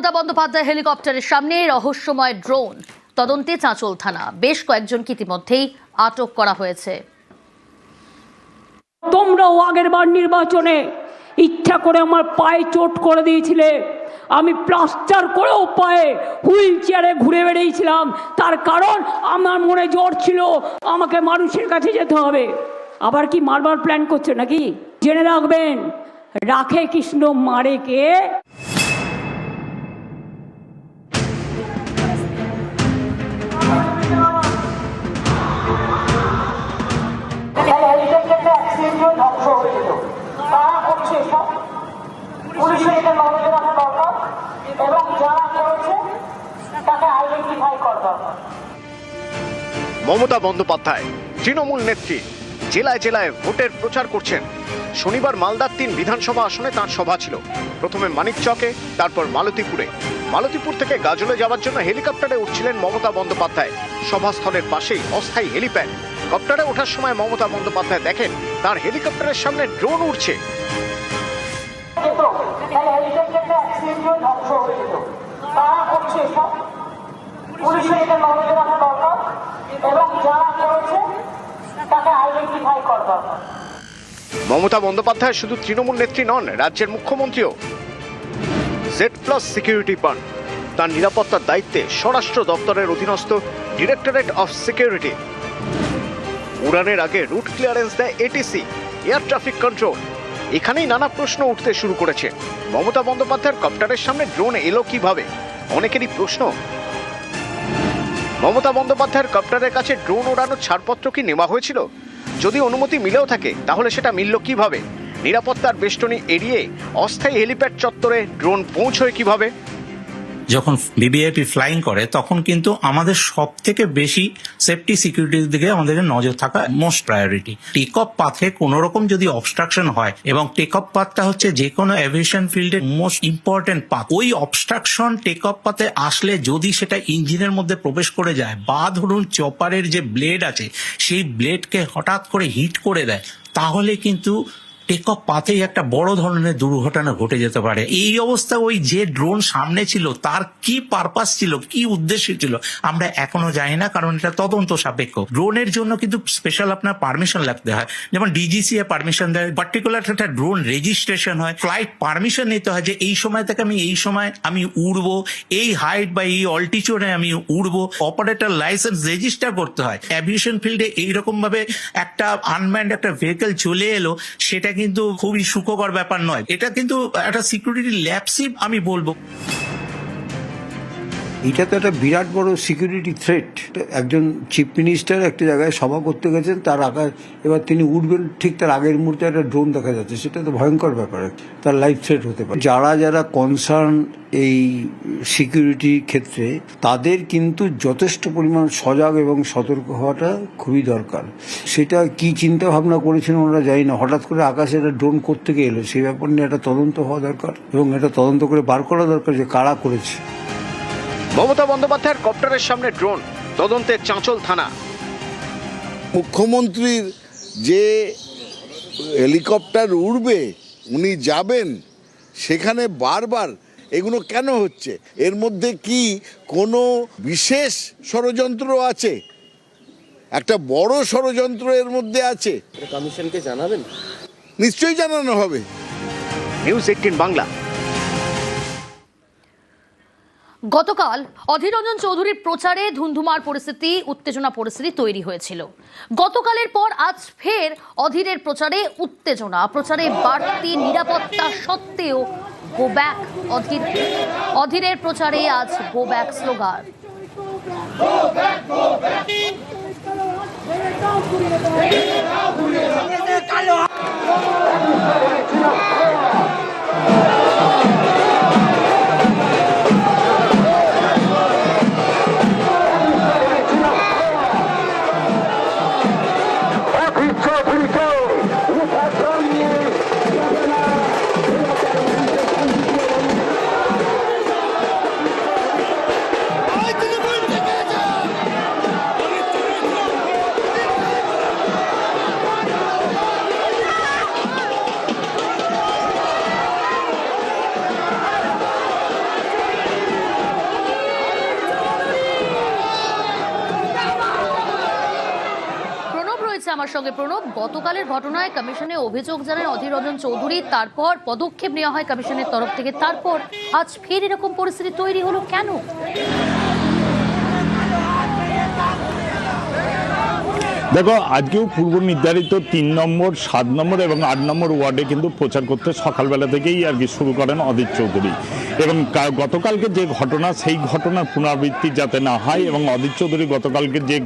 মমতা বন্দ্যোপাধ্যায় হেলিকপ্টারের সামনে রহস্যময় ড্রোন, তদন্তে চাঁচল থানা। বেশ কয়েকজনকে ইতিমধ্যেই আটক করা হয়েছে। তোমরাও আগের বার নির্বাচনে ইচ্ছা করে আমার পায়ে চোট করে দিয়েছিলে, আমি প্লাস্টার করেও পায়ে হুইল চেয়ারে ঘুরে বেড়িয়েছিলাম। তার কারণ আমার মনে জোর ছিল আমাকে মানুষের কাছে যেতে হবে। আবার কি মারবার প্ল্যান করছে নাকি? জেনে রাখবেন, রাখে কৃষ্ণ মারে কে। মমতা বন্দ্যোপাধ্যায় তৃণমূল নেত্রী জেলায় জেলায় ভোটের প্রচার করছেন। শনিবার মালদার ৩ বিধানসভা আসনে তাঁর সভা ছিল। প্রথমে মানিকচকে, তারপর মালতীপুরে। মালতীপুর থেকে গাজলে যাওয়ার জন্য হেলিকপ্টারে উঠছিলেন মমতা বন্দ্যোপাধ্যায়। সভাস্থলের পাশেই অস্থায়ী হেলিপ্যাড। কপ্টারে ওঠার সময় মমতা বন্দ্যোপাধ্যায় দেখেন তার হেলিকপ্টারের সামনে ড্রোন উড়ছে। মমতা বন্দ্যোপাধ্যায় শুধু তৃণমূল নেত্রী নন, রাজ্যের মুখ্যমন্ত্রীও। Z+ সিকিউরিটি পান। তার নিরাপত্তার দায়িত্বে স্বরাষ্ট্র দপ্তরের অধীনস্থ ডিরেক্টরেট অফ সিকিউরিটি। উড়ানের আগে রুট ক্লিয়ারেন্স দেয় ATC, এয়ার ট্রাফিক কন্ট্রোল। এখানেই নানা প্রশ্ন উঠতে শুরু করেছে। মমতা বন্দ্যোপাধ্যায়ের কপ্টারের সামনে ড্রোন এলো কিভাবে? অনেকেরই প্রশ্ন। মমতা বন্দ্যোপাধ্যায়ের কপ্টারের কাছে ড্রোন ওড়ানোর ছাড়পত্র কি নেওয়া হয়েছিল? যদি অনুমতি মিলেও থাকে তাহলে সেটা মিলল কিভাবে? নিরাপত্তার বেষ্টনী এড়িয়ে অস্থায়ী হেলিপ্যাড চত্বরে ড্রোন পৌঁছয় কিভাবে? যখন ভিভিআইপি ফ্লাইং করে তখন কিন্তু আমাদের সব থেকে বেশি সেফটি সিকিউরিটির দিকে আমাদের নজর থাকা মোস্ট প্রায়োরিটি। টেক অফ পাথে কোনো রকম যদি অবস্ট্রাকশন হয়, এবং টেক অফ পাথটা হচ্ছে যে কোনো এভিয়েশন ফিল্ডের মোস্ট ইম্পর্টেন্ট পাথ, ওই অবস্ট্রাকশন টেক অফ পাথে আসলে যদি সেটা ইঞ্জিনের মধ্যে প্রবেশ করে যায়, বা ধরুন চপারের যে ব্লেড আছে সেই ব্লেডকে হঠাৎ করে হিট করে দেয়, তাহলে কিন্তু টেক অফ পাথেই একটা বড় ধরনের দুর্ঘটনা ঘটে যেতে পারে। এই অবস্থা ওই যে ড্রোন সামনে ছিল তার কি পারপাস ছিল, কি উদ্দেশ্য ছিল আমরা এখনো জানি না, কারণ এটা তদন্ত সাপেক্ষ। ড্রোনের জন্য কিন্তু স্পেশাল আপনার পারমিশন লাগতে হয়, যেমন DGCA পারমিশন দেয়, পার্টিকুলার একটা ড্রোন রেজিস্ট্রেশন হয়, ফ্লাইট পারমিশন নিতে হয় যে এই সময় থেকে আমি এই সময় আমি উড়বো, এই হাইট বা এই অল্টিটিউডে আমি উড়বো, অপারেটর লাইসেন্স রেজিস্টার করতে হয়। অ্যাভিয়েশন ফিল্ডে এইরকম ভাবে একটা আনম্যান্ড একটা ভেহিকল চলে এলো, সেটা কিন্তু খুবই সুখকর ব্যাপার নয়। এটা কিন্তু একটা সিকিউরিটি ল্যাপসই আমি বলবো। এটা তো একটা বিরাট বড় সিকিউরিটি থ্রেট। একজন চিফ মিনিস্টার একটা জায়গায় সভা করতে গেছেন, তার আগে এবার তিনি উঠবেন, ঠিক তার আগের মুহূর্তে একটা ড্রোন দেখা যাচ্ছে, সেটা তো ভয়ঙ্কর ব্যাপার, তার লাইফ থ্রেট হতে পারে। যারা কনসার্ন এই সিকিউরিটির ক্ষেত্রে, তাদের কিন্তু যথেষ্ট পরিমাণ সজাগ এবং সতর্ক হওয়াটা খুবই দরকার। সেটা কি চিন্তা ভাবনা করেছেন ওনারা জানি না, হঠাৎ করে আকাশে একটা ড্রোন কোত্থেকে এলো সেই ব্যাপার নিয়ে একটা তদন্ত হওয়া দরকার, এবং এটা তদন্ত করে বার করা দরকার যে কারা করেছে। মমতা বন্দ্যোপাধ্যায়ের কপ্টারের সামনে ড্রোন, তদন্তে চাঁচল থানা। মুখ্যমন্ত্রীর যে হেলিকপ্টার উড়বে, উনি যাবেন, সেখানে বারবার এগুলো কেন হচ্ছে? এর মধ্যে কি কোনো বিশেষ ষড়যন্ত্র আছে? একটা বড় ষড়যন্ত্র এর মধ্যে আছে। কমিশনকে জানাবেন? নিশ্চয়ই জানানো হবে। নিউজ 18 বাংলা। গতকাল অধীর রঞ্জন চৌধুরীর প্রচারে ধুন্ধুমার পরিস্থিতি, উত্তেজনা পরিস্থিতি তৈরি হয়েছিল। গতকালের পর আজ ফের অধীরের প্রচারে উত্তেজনা। প্রচারে বাড়তি নিরাপত্তা সত্ত্বেও গো ব্যাক অধীর। অধীরের প্রচারে আজ গো ব্যাক স্লোগান। আমার সঙ্গে প্রণব। গতকালের ঘটনায় কমিশনে অভিযোগ জানান অধীর রঞ্জন চৌধুরী, তারপর পদক্ষেপ নেওয়া হয় কমিশনের তরফ থেকে, তারপর আজ ফের এরকম পরিস্থিতি তৈরি হলো কেন? দেখো, আজকেও পূর্ব নির্ধারিত 3 নম্বর, 7 নম্বর এবং 8 নম্বর ওয়ার্ডে কিন্তু প্রচার করতে সকালবেলা থেকেই আর কি শুরু করেন অধীর চৌধুরী। এবং গতকালকে যে ঘটনা, সেই ঘটনার পুনরাবৃত্তি যাতে না হয় এবং অধীর চৌধুরী গতকালকে যে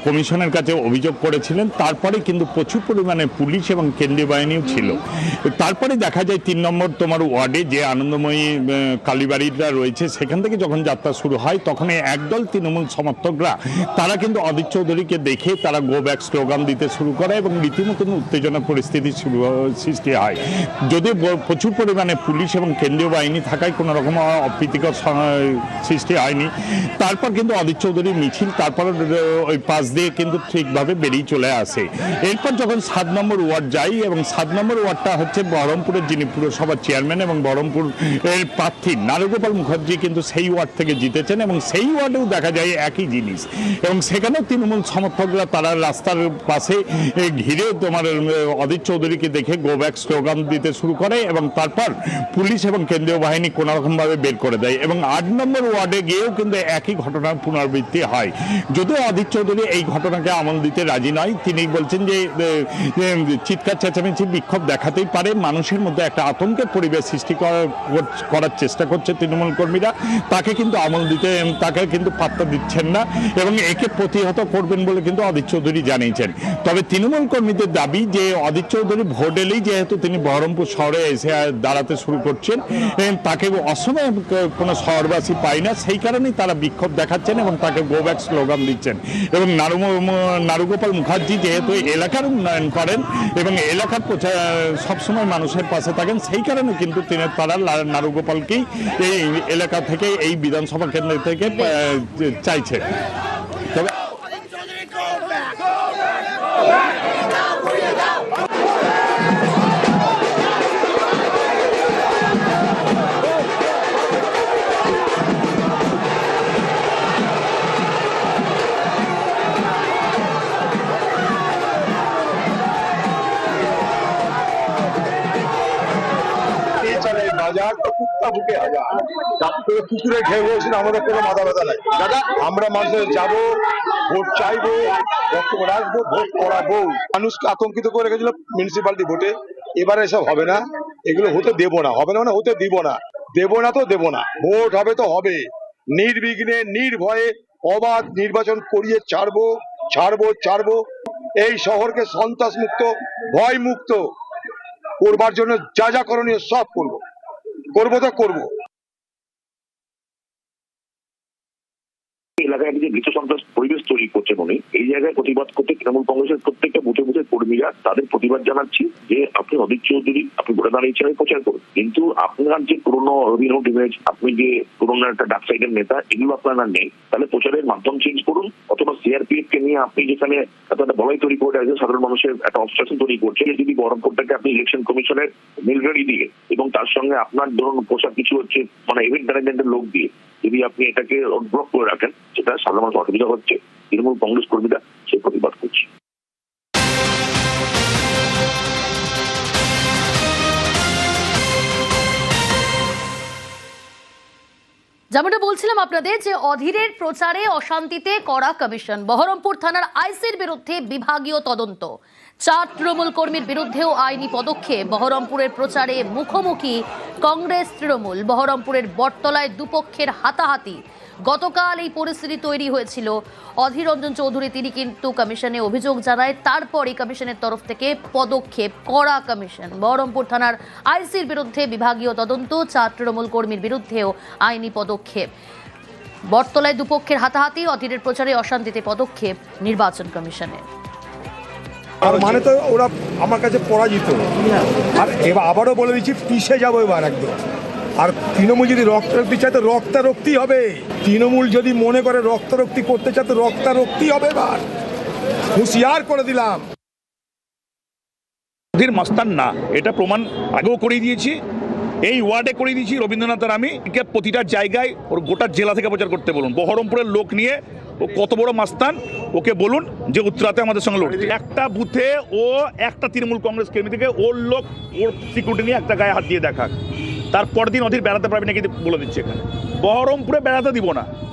কমিশনের কাছে অভিযোগ করেছিলেন, তারপরে কিন্তু প্রচুর পরিমাণে পুলিশ এবং কেন্দ্রীয় বাহিনীও ছিল। তারপরে দেখা যায় 3 নম্বর তোমার ওয়ার্ডে যে আনন্দময়ী কালীবাড়িটা রয়েছে, সেখান থেকে যখন যাত্রা শুরু হয়, তখন একদল তৃণমূল সমর্থকরা তারা কিন্তু অধীর চৌধুরীকে দেখে তারা গো ব্যাক স্লোগান দিতে শুরু করে এবং রীতিমতন উত্তেজনা পরিস্থিতি সৃষ্টি হয়। যদিও প্রচুর পরিমাণে পুলিশ এবং কেন্দ্রীয় বাহিনী থাকায় কোনো রকম অপ্রীতিকর সৃষ্টি হয়নি। তারপর কিন্তু অধীর চৌধুরীর মিছিল তারপর ওই পাশ দিয়ে কিন্তু ঠিকভাবে বেরিয়ে চলে আসে। এরপর যখন 7 নম্বর ওয়ার্ড যাই, এবং 7 নম্বর ওয়ার্ডটা হচ্ছে বহরমপুরের যিনি পুরসভার চেয়ারম্যান এবং বহরমপুর এর প্রার্থী নারুগোপাল মুখার্জি কিন্তু সেই ওয়ার্ড থেকে জিতেছেন, এবং সেই ওয়ার্ডেও দেখা যায় একই জিনিস। এবং সেখানেও তৃণমূল সমর্থকরা তারা রাস্তার পাশে ঘিরে তোমার অধীর চৌধুরীকে দেখে গো ব্যাক স্লোগান দিতে শুরু করে, এবং তারপর পুলিশ এবং কেন্দ্রীয় বাহিনী কোনো রকমভাবে বের করে দেয়। এবং 8 নম্বর ওয়ার্ডে গিয়েও কিন্তু একই ঘটনার পুনরাবৃত্তি হয়। যদিও অধীর চৌধুরী এই ঘটনাকে আমল দিতে রাজি নয়, তিনি বলছেন যে চিৎকার চেঁচামেচি বিক্ষোভ দেখাতেই পারে, মানুষের মধ্যে একটা আতঙ্কের পরিবেশ সৃষ্টি করার চেষ্টা করছে তৃণমূল কর্মীরা, তাকে কিন্তু আমল দিতে, তাকে কিন্তু পাত্তা দিচ্ছেন না এবং একে প্রতিহত করবেন বলে কিন্তু অধীর চৌধুরী জানিয়েছেন। তবে তৃণমূল কর্মীদের দাবি যে অধীর চৌধুরী ভোট এলেই যেহেতু তিনি বহরমপুর শহরে এসে দাঁড়াতে শুরু করছেন, তাকে অসময়ে কোনো শহরবাসী পায় না, সেই কারণেই তারা বিক্ষোভ দেখাচ্ছেন এবং তাকে গো ব্যাক স্লোগান দিচ্ছেন। এবং নারুগোপাল মুখার্জি যেহেতু এলাকার উন্নয়ন করেন এবং এলাকার সবসময় মানুষের পাশে থাকেন, সেই কারণে কিন্তু তারা নারুগোপালকেই এই এলাকা থেকে, এই বিধানসভা কেন্দ্র থেকে চাইছে। তবে বাজার তো কুত্তা বুকে হাজার, কুকুরে খেয়ে বলছেন আমাদের কোনো মাথা ব্যথা নাই। দাদা, আমরা মানুষের যাবো, ভোট চাইবো, বক্তব্য রাখবো, ভোট করাবো। মানুষকে আতঙ্কিত করে রেখেছিল মিউনিসিপালিটি ভোটে, এবারে এসব হবে না, এগুলো হতে দেবো না, হবে না মানে হতে দিব না, দেবো না তো দেবো না। ভোট হবে তো হবে, নির্বিঘ্নে নির্ভয়ে অবাধ নির্বাচন করিয়ে ছাড়বো ছাড়বো ছাড়বো। এই শহরকে সন্ত্রাস মুক্ত, ভয় মুক্ত করবার জন্য যা যা করণীয় সব করবো, করবো তো করবো। এলাকায় যে ভীত সন্ত্রাস পরিবেশ তৈরি করছে মনে, এই জায়গায় প্রতিবাদ করতে তৃণমূল কংগ্রেসের প্রত্যেকটা বুথে বুথে কর্মীরা তাদের প্রতিবাদ জানাচ্ছি যে আপনি অধীর চৌধুরী, আপনি ভোটে দাঁড়িয়েছেন, প্রচার করুন, কিন্তু আপনার যে পুরোনো অভিনব ইমেজ, আপনি যে পুরোনো একটা ডাক সাইডের নেতা, এগুলো আপনার নেই। তাহলে প্রচারের মাধ্যম চেঞ্জ করুন, অথবা সিআরপিএফ কে নিয়ে আপনি যেখানে একটা বলাই তৈরি করে একজন সাধারণ মানুষের একটা অবস্ট্রাকশন তৈরি করছেন, যদি বহরমপুরটাকে আপনি ইলেকশন কমিশনের মেলগাড়ি দিয়ে এবং তার সঙ্গে আপনার ধরুন পোশাক কিছু হচ্ছে মানে ইভেন্ট ম্যানেজমেন্টের লোক দিয়ে যদি আপনি এটাকে ব্লক করে রাখেন, সেটা সাধারণ মানুষ অসুবিধা হচ্ছে। তৃণমূল কংগ্রেস কর্মীরা সে প্রতিবাদ করছে। যেমনটা বলছিলাম আপনাদের যে অধীরের প্রচারে অশান্তিতে কড়া কমিশন, বহরমপুর থানার আইসির বিরুদ্ধে বিভাগীয় তদন্ত, 4 তৃণমূল কর্মীর বিরুদ্ধেও আইনি পদক্ষেপ। বহরমপুরের প্রচারে মুখোমুখি কংগ্রেস তৃণমূল, বহরমপুরের বটতলায় দুপক্ষের হাতাহাতি। গতকাল এই পরিস্থিতি তৈরি হয়েছিল। অধীর রঞ্জন চৌধুরী তিনি কিন্তু কমিশনে অভিযোগ জানায়, তারপরই কমিশনের তরফ থেকে পদক্ষেপ, কড়া কমিশন। বহরমপুর থানার আইসির বিরুদ্ধে বিভাগীয় তদন্ত, 4 তৃণমূল কর্মীর বিরুদ্ধেও আইনি পদক্ষেপ। বটতলায় দুপক্ষের হাতাহাতি, অধীরের প্রচারে অশান্তিতে পদক্ষেপ নির্বাচন কমিশনের। আর মানে তো ওরা আমার কাছে পরাজিত, আর এবার আবারও বলে দিচ্ছি পিছিয়ে যাবো এবার একদম। আর তৃণমূল যদি রক্তারক্তি চায় তো রক্তারক্তি হবে, তৃণমূল যদি মনে করে রক্তারক্তি করতে চায় তো রক্তারক্তি হবে। এবার হুঁশিয়ার করে দিলাম, মাস্তান না, এটা প্রমাণ আগেও করে দিয়েছি এই ওয়ার্ডে করে দিয়েছি রবীন্দ্রনাথের আমি প্রতিটা জায়গায় ওর গোটা জেলা থেকে প্রচার করতে বলুন। বহরমপুরের লোক নিয়ে ও কত বড় মাস্তান, ওকে বলুন যে উত্তরাতে আমাদের সঙ্গে লড়ছে। একটা বুথে ও একটা তৃণমূল কংগ্রেস কর্মী থেকে ওর লোক ওর সিকিউরিটি নিয়ে একটা গায়ে হাত দিয়ে দেখাক, তারপর দিন অধীর বেড়াতে পারবে নাকি বলে দিচ্ছে। এখানে বহরমপুরে বেড়াতে দিব না।